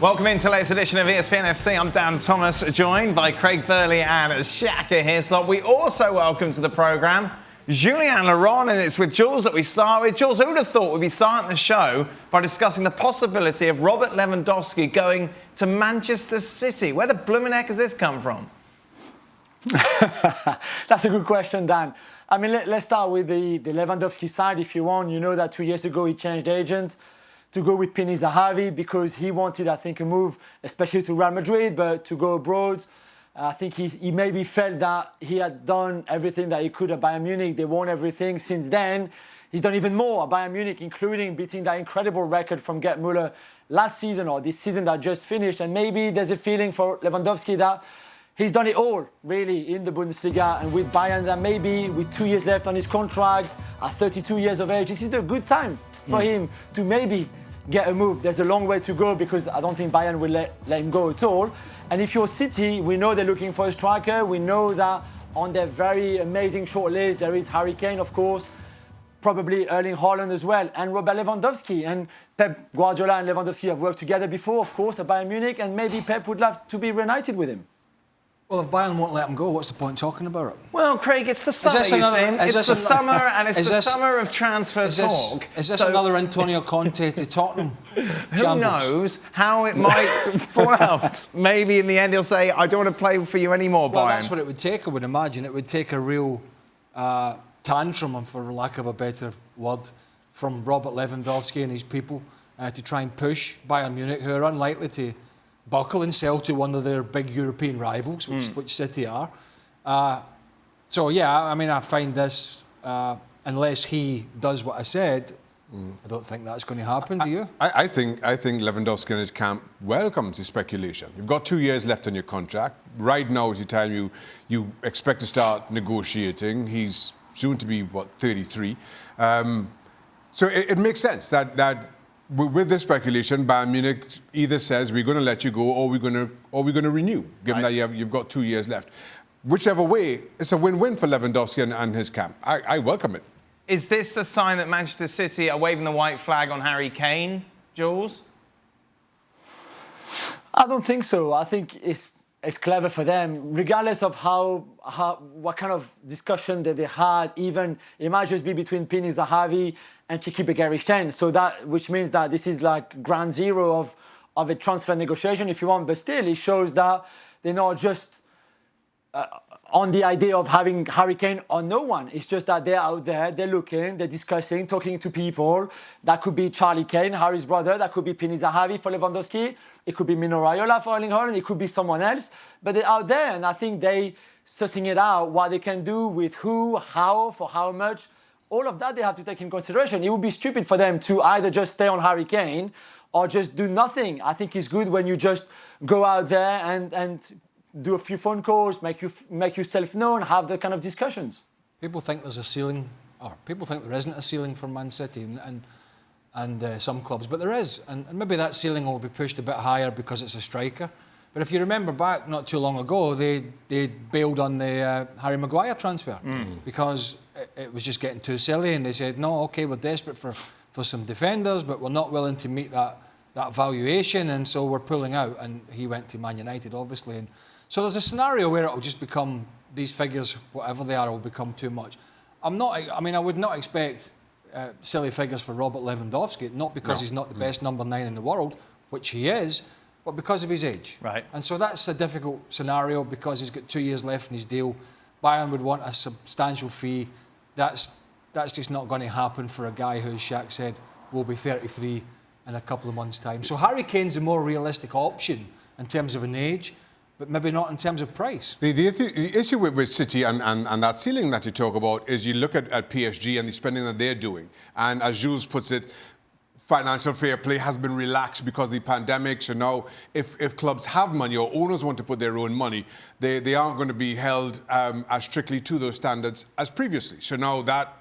Welcome into the latest edition of ESPN FC. I'm Dan Thomas, joined by Craig Burley and Shaka Hislop. We also welcome to the programme Julien, and it's with Jules that we start with. Jules, who would have thought we'd be starting the show by discussing the possibility of Robert Lewandowski going to Manchester City? Where the blooming heck has this come from? That's a good question, Dan. I mean, let's start with the Lewandowski side, if you want. You know that 2 years ago he changed agents to go with Pini Zahavi because he wanted, I think, a move, especially to Real Madrid, but to go abroad. I think he maybe felt that he had done everything that he could at Bayern Munich. They won everything. Since then, he's done even more at Bayern Munich, including beating that incredible record from Gerd Müller last season or this season that just finished. And maybe there's a feeling for Lewandowski that he's done it all, really, in the Bundesliga and with Bayern, that maybe with 2 years left on his contract, at 32 years of age, this is a good time for him to maybe get a move. There's a long way to go because I don't think Bayern will let him go at all. And if you're City, we know they're looking for a striker. We know that on their very amazing short list, there is Harry Kane, of course, probably Erling Haaland as well, and Robert Lewandowski. And Pep Guardiola and Lewandowski have worked together before, of course, at Bayern Munich, and maybe Pep would love to be reunited with him. Well, if Bayern won't let him go, what's the point talking about it? Well, Craig, it's the summer, It's the summer, and it's the summer of transfer talk. Is this another Antonio Conte to Tottenham? Who knows how it might fall out? Maybe in the end he'll say, I don't want to play for you anymore, Bayern. Well, that's what it would take, I would imagine. It would take a real tantrum, for lack of a better word, from Robert Lewandowski and his people to try and push Bayern Munich, who are unlikely to buckle and sell to one of their big European rivals, which City are. So, yeah, I mean, I find this, unless he does what I said, I don't think that's going to happen, do you? I think Lewandowski and his camp welcomes the speculation. You've got 2 years left on your contract. Right now is the time you expect to start negotiating. He's soon to be, 33. So it makes sense that with this speculation, Bayern Munich either says we're going to let you go or we're going to renew, given that you've got 2 years left. Whichever way, it's a win-win for Lewandowski and his camp. I welcome it. Is this a sign that Manchester City are waving the white flag on Harry Kane, Jules? I don't think so. I think it's clever for them, regardless of what kind of discussion that they had. Even it might just be between Pini Zahavi and Chiki Begiristain. So which means that this is like ground zero of a transfer negotiation, if you want. But still, it shows that they're not just on the idea of having Harry Kane or no one. It's just that they're out there, they're looking, they're discussing, talking to people. That could be Charlie Kane, Harry's brother. That could be Pini Zahavi for Lewandowski. It could be Mino Raiola for Erling Haaland. It could be someone else. But they're out there, and I think they sussing it out, what they can do with who, how, for how much. All of that they have to take in consideration. It would be stupid for them to either just stay on Harry Kane or just do nothing. I think it's good when you just go out there and do a few phone calls, make yourself known, have the kind of discussions. People think there's a ceiling, or people think there isn't a ceiling for Man City and some clubs, but there is. And maybe that ceiling will be pushed a bit higher because it's a striker. But if you remember back not too long ago, they bailed on the Harry Maguire transfer because it was just getting too silly, and they said, no, OK, we're desperate for some defenders, but we're not willing to meet that valuation, and so we're pulling out. And he went to Man United, obviously. And so there's a scenario where it'll just become, these figures, whatever they are, will become too much. I would not expect silly figures for Robert Lewandowski, not because he's not the best number 9 in the world, which he is, but because of his age. Right. And so that's a difficult scenario because he's got 2 years left in his deal. Bayern would want a substantial fee. That's just not going to happen for a guy who, as Shaq said, will be 33 in a couple of months' time. So Harry Kane's a more realistic option in terms of an age, but maybe not in terms of price. The issue with City and that ceiling that you talk about is you look at PSG and the spending that they're doing. And as Jules puts it, financial fair play has been relaxed because of the pandemic. So now if clubs have money or owners want to put their own money, they aren't going to be held as strictly to those standards as previously. So now that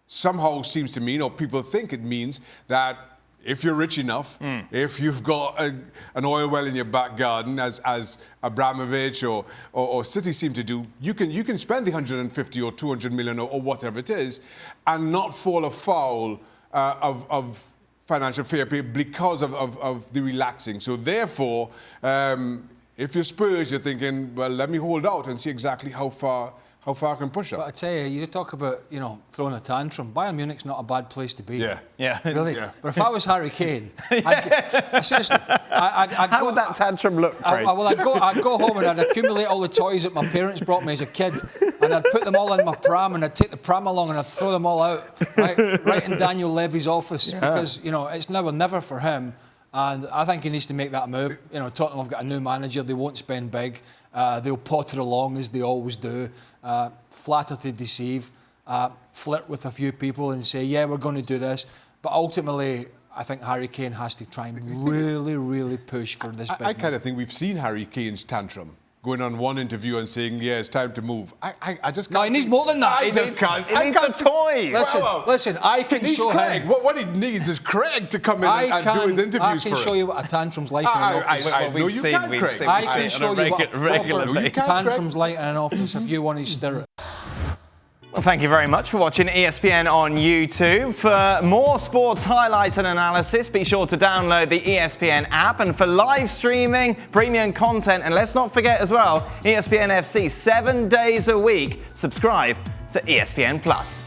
somehow seems to mean, or people think it means, that if you're rich enough, if you've got an oil well in your back garden, as Abramovich or City seem to do, you can spend the 150 or 200 million or whatever it is and not fall afoul of financial fair play because of the relaxing. So therefore, if you're Spurs, you're thinking, well, let me hold out and see exactly how far I can push it. But I tell you talk about, throwing a tantrum. Bayern Munich's not a bad place to be. Yeah. Really? Yeah. But if I was Harry Kane, seriously, How would that tantrum look, Craig? I'd go home and I'd accumulate all the toys that my parents brought me as a kid, and I'd put them all in my pram, and I'd take the pram along and I'd throw them all out, right in Daniel Levy's office, because it's now or never for him. And I think he needs to make that move. Tottenham have got a new manager. They won't spend big. They'll potter along as they always do. Flatter to deceive. Flirt with a few people and say, yeah, we're going to do this. But ultimately, I think Harry Kane has to try and really, really push for this big I kind of think we've seen Harry Kane's tantrum. Going on one interview and saying, yeah, it's time to move. I just can't. No, he needs more than that. He needs the toys. Listen, I can show Craig. him. What he needs is Craig to come in and do his interviews I can for show him. you what a tantrum's like in an office. We've seen I can show you what a regular tantrum's like in an office if you want to stir it. Well, thank you very much for watching ESPN on YouTube. For more sports highlights and analysis, be sure to download the ESPN app. And for live streaming, premium content, and let's not forget as well, ESPN FC 7 days a week. Subscribe to ESPN Plus.